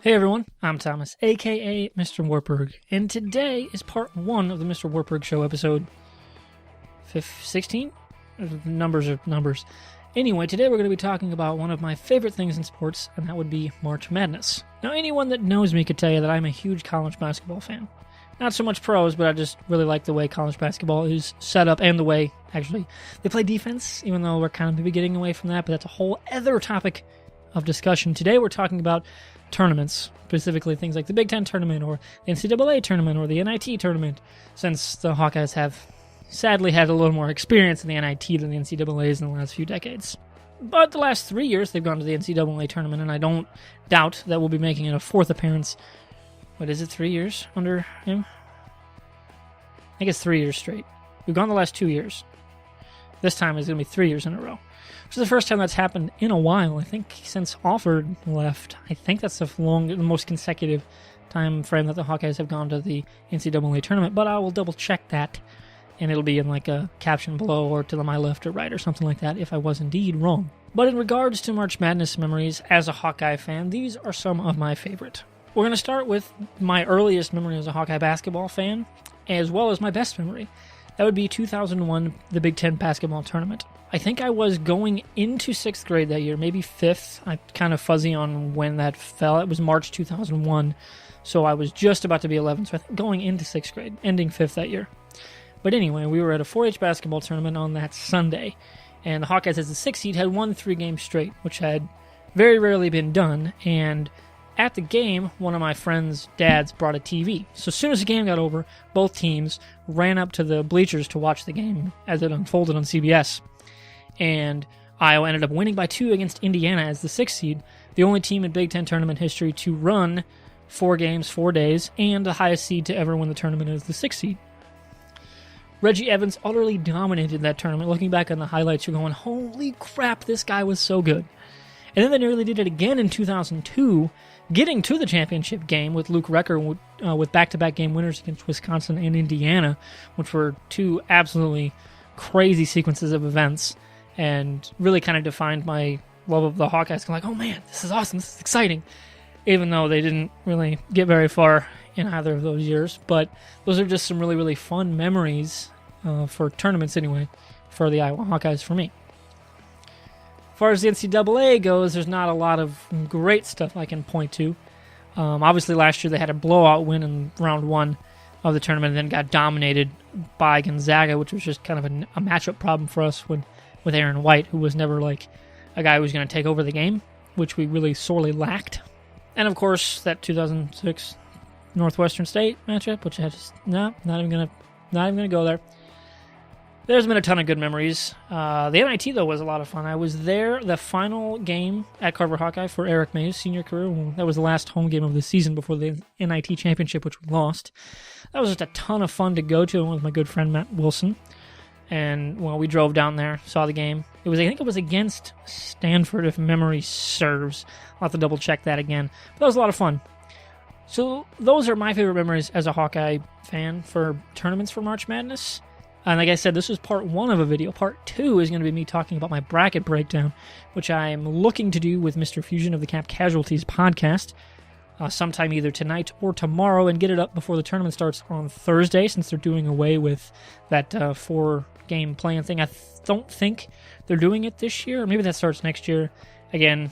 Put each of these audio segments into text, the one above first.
Hey everyone, I'm Thomas, aka MrWartburg, and today is part 1 of the MrWartburg Show episode 16? Numbers are numbers. Anyway, today we're going to be talking about one of my favorite things in sports, and that would be March Madness. Now, anyone that knows me could tell you that I'm a huge college basketball fan. Not so much pros, but I just really like the way college basketball is set up and the way, actually, they play defense, even though we're kind of maybe getting away from that, but that's a whole other topic of discussion. Today we're talking about tournaments, specifically things like the Big Ten tournament or the NCAA tournament or the NIT tournament, since the Hawkeyes have sadly had a little more experience in the NIT than the NCAAs in the last few decades. But the last 3 years they've gone to the NCAA tournament, and I don't doubt that we'll be making it a fourth appearance. What is it, 3 years under him? I guess 3 years straight. We've gone the last 2 years. This time it's going to be 3 years in a row. Which is the first time that's happened in a while. I think since Alford left. I think that's the most consecutive time frame that the Hawkeyes have gone to the NCAA tournament. But I will double check that, and it'll be in like a caption below or to my left or right or something like that if I was indeed wrong. But in regards to March Madness memories as a Hawkeye fan, these are some of my favorite. We're going to start with my earliest memory as a Hawkeye basketball fan, as well as my best memory. That would be 2001, the Big Ten basketball tournament. I think I was going into 6th grade that year, maybe 5th. I'm kind of fuzzy on when that fell. It was March 2001, so I was just about to be 11, so I think going into 6th grade, ending 5th that year. But anyway, we were at a 4-H basketball tournament on that Sunday, and the Hawkeyes as the 6th seed had won 3 games straight, which had very rarely been done, and at the game, one of my friend's dads brought a TV. So as soon as the game got over, both teams ran up to the bleachers to watch the game as it unfolded on CBS. And Iowa ended up winning by 2 against Indiana as the 6th seed, the only team in Big Ten tournament history to run 4 games, 4 days, and the highest seed to ever win the tournament as the 6th seed. Reggie Evans utterly dominated that tournament. Looking back on the highlights, you're going, holy crap, this guy was so good. And then they nearly did it again in 2002, getting to the championship game with Luke Recker with back-to-back game winners against Wisconsin and Indiana, which were 2 absolutely crazy sequences of events, and really kind of defined my love of the Hawkeyes. I'm like, oh man, this is awesome, this is exciting, even though they didn't really get very far in either of those years. But those are just some really, really fun memories for tournaments anyway, for the Iowa Hawkeyes for me. As far as the NCAA goes, there's not a lot of great stuff I can point to. Obviously, last year they had a blowout win in round 1 of the tournament and then got dominated by Gonzaga, which was just kind of a matchup problem for us with Aaron White, who was never like a guy who was going to take over the game, which we really sorely lacked. And of course, that 2006 Northwestern State matchup, which I just not even gonna go there. There's been a ton of good memories. The NIT, though, was a lot of fun. I was there the final game at Carver Hawkeye for Eric May's senior career. That was the last home game of the season before the NIT championship, which we lost. That was just a ton of fun to go to with my good friend Matt Wilson. And, well, we drove down there, saw the game. I think it was against Stanford, if memory serves. I'll have to double-check that again. But that was a lot of fun. So those are my favorite memories as a Hawkeye fan for tournaments for March Madness. And like I said, this was part 1 of a video. Part 2 is going to be me talking about my bracket breakdown, which I'm looking to do with Mr. Fusion of the Cap Casualties podcast sometime either tonight or tomorrow, and get it up before the tournament starts on Thursday, since they're doing away with that 4-game playing thing. I don't think they're doing it this year, or maybe that starts next year. Again,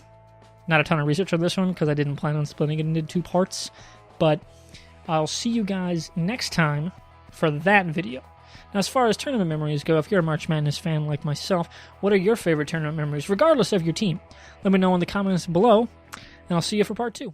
not a ton of research on this one because I didn't plan on splitting it into 2 parts, but I'll see you guys next time for that video. Now, as far as tournament memories go, if you're a March Madness fan like myself, what are your favorite tournament memories, regardless of your team? Let me know in the comments below, and I'll see you for part 2.